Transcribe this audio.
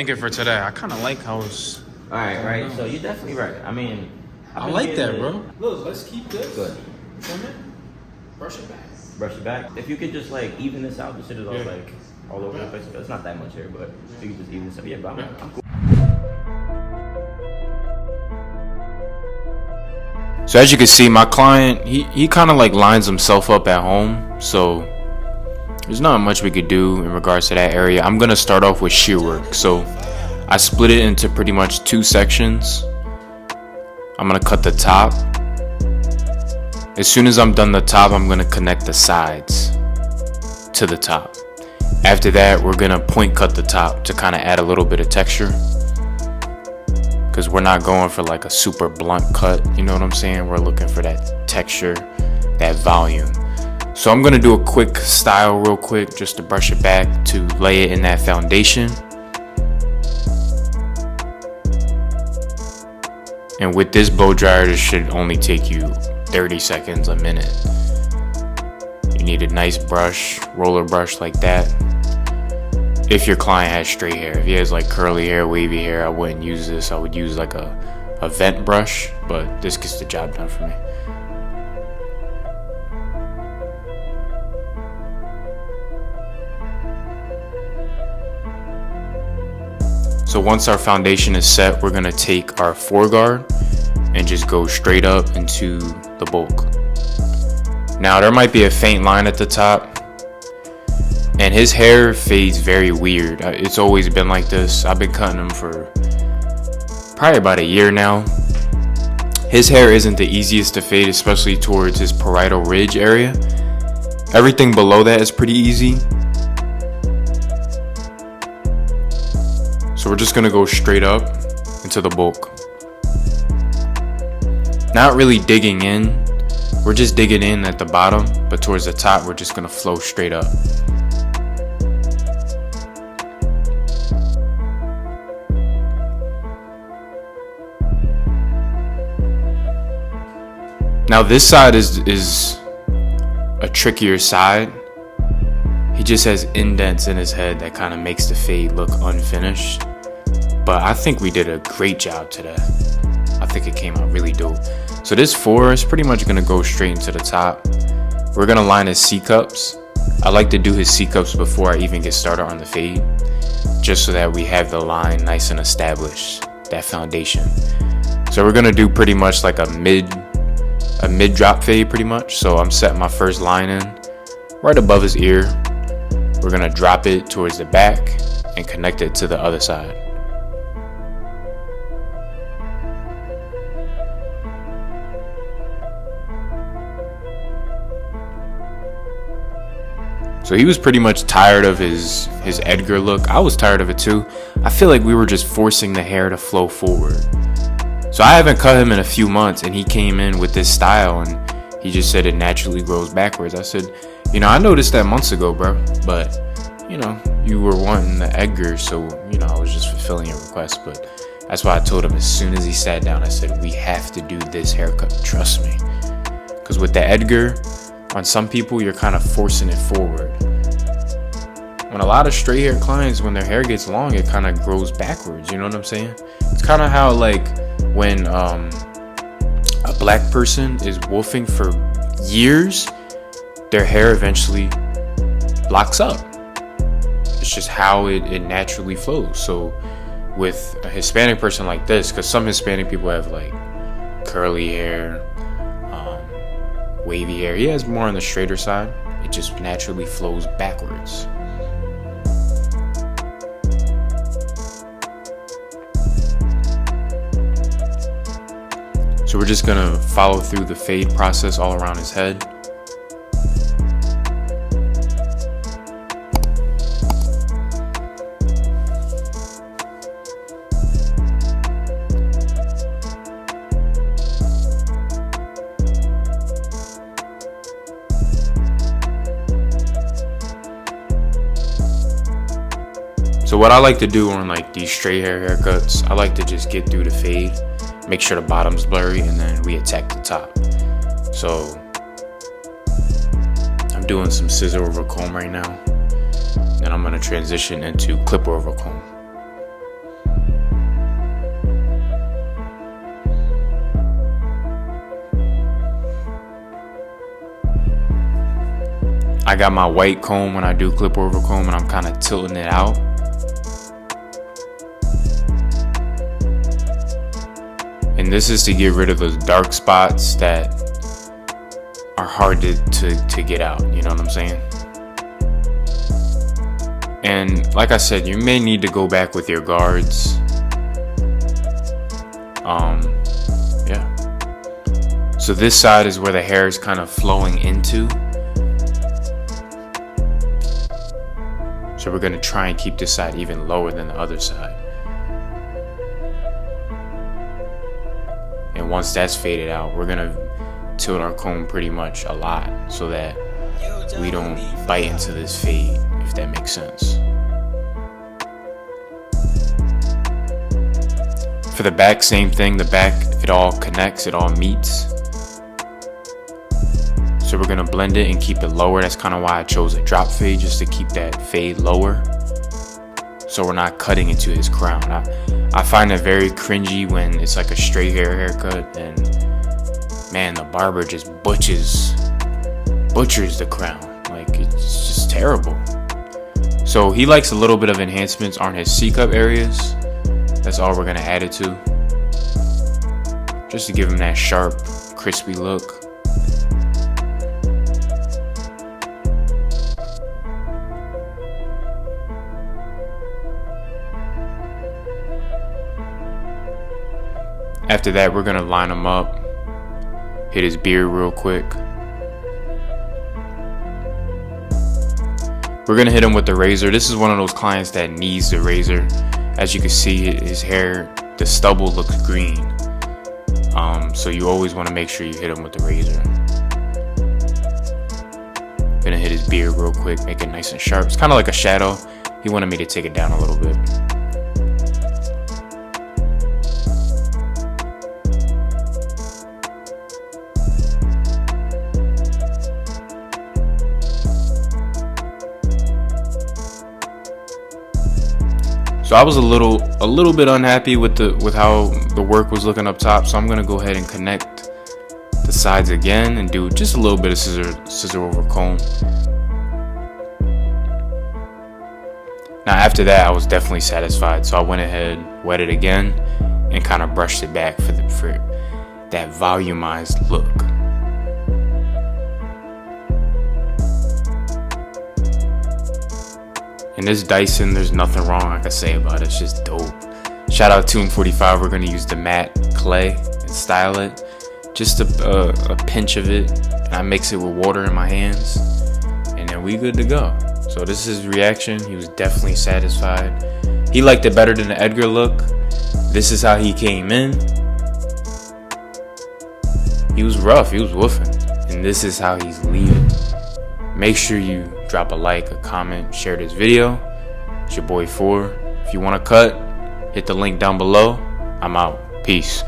thinking for today? I kind of like how it's. All right. So you're definitely right. I mean, I like that, bro. Look, let's keep this. Good. Trim it. Brush it back. Brush it back. If you could just like even this out, the shit is all like all over the place. It's not that much here, but if you could just even this up. Yeah, but I'm cool. So as you can see, my client, he kind of like lines himself up at home. So there's not much we could do in regards to that area. I'm going to start off with shear work. So I split it into pretty much 2 sections. I'm going to cut the top. As soon as I'm done the top, I'm going to connect the sides to the top. After that, we're going to point cut the top to kind of add a little bit of texture. Because we're not going for like a super blunt cut, you know what I'm saying? We're looking for that texture, that volume. So I'm gonna do a quick style real quick just to brush it back to lay it in that foundation. And with this blow dryer, this should only take you 30 seconds, a minute. You need a nice brush, roller brush like that. If your client has straight hair. If he has like curly hair, wavy hair, I wouldn't use this. I would use like a vent brush, but this gets the job done for me. So once our foundation is set, we're gonna take our foreguard and just go straight up into the bulk. Now there might be a faint line at the top, and his hair fades very weird. It's always been like this. I've been cutting him for probably about a year now. His hair isn't the easiest to fade, especially towards his parietal ridge area. Everything below that is pretty easy. So we're just gonna go straight up into the bulk. Not really digging in. We're just digging in at the bottom, but towards the top, we're just gonna flow straight up. Now this side is a trickier side. He just has indents in his head that kind of makes the fade look unfinished. But I think we did a great job today. I think it came out really dope. So this 4 is pretty much gonna go straight into the top. We're gonna line his C-cups. I like to do his C-cups before I even get started on the fade, just so that we have the line nice and established, that foundation. So we're gonna do pretty much like a mid drop fade pretty much. So I'm setting my first line in right above his ear. We're gonna drop it towards the back and connect it to the other side. So he was pretty much tired of his Edgar look. I was tired of it too. I feel like we were just forcing the hair to flow forward. So I haven't cut him in a few months, and he came in with this style and he just said it naturally grows backwards. I said, I noticed that months ago, bro, but you were wanting the Edgar, so I was just fulfilling your request. But that's why I told him as soon as he sat down, I said, we have to do this haircut, trust me. Because with the Edgar, on some people, you're kind of forcing it forward. When a lot of straight hair clients, when their hair gets long, it kind of grows backwards, you know what I'm saying? It's kind of how like when a black person is wolfing for years, their hair eventually locks up. It's just how it naturally flows. So with a Hispanic person like this, because some Hispanic people have like curly hair, wavy hair. He has more on the straighter side. It just naturally flows backwards. So we're just gonna follow through the fade process all around his head. So what I like to do on like these straight hair haircuts, I like to just get through the fade, make sure the bottom's blurry, and then we attack the top. So I'm doing some scissor over comb right now, and I'm gonna transition into clipper over comb. got my white comb when I do clip over comb, and I'm kind of tilting it out. And this is to get rid of those dark spots that are hard to get out, you know what I'm saying? And like I said, you may need to go back with your guards. Yeah. So this side is where the hair is kind of flowing into. So we're gonna try and keep this side even lower than the other side. And once that's faded out, we're gonna tilt our comb pretty much a lot so that we don't bite into this fade, if that makes sense. For the back, same thing. The back, it all connects, it all meets. So we're gonna blend it and keep it lower. That's kind of why I chose a drop fade, just to keep that fade lower, so we're not cutting into his crown. I find it very cringy when it's like a straight haircut, and man, the barber just butchers the crown. Like, it's just terrible. So he likes a little bit of enhancements on his C-cup areas. That's all we're gonna add it to, just to give him that sharp, crispy look. After that, we're gonna line him up, hit his beard real quick. We're gonna hit him with the razor. This is one of those clients that needs the razor. As you can see, his hair, the stubble looks green. So you always want to make sure you hit him with the razor. Gonna hit his beard real quick, make it nice and sharp. It's kind of like a shadow. He wanted me to take it down a little bit. So I was a little bit unhappy with how the work was looking up top. So I'm gonna go ahead and connect the sides again and do just a little bit of scissor over comb. Now after that, I was definitely satisfied. So I went ahead, wet it again, and kind of brushed it back for that volumized look. And this Dyson, there's nothing wrong I can say about it. It's just dope. Shout out to M45. We're gonna use the matte clay and style it. Just a pinch of it, and I mix it with water in my hands, and then we good to go. So this is his reaction. He was definitely satisfied. He liked it better than the Edgar look. This is how he came in. He was rough, he was woofing, and this is how he's leaving. Make sure you drop a like, a comment, share this video. It's your boy 4. If you want to cut, hit the link down below. I'm out. Peace.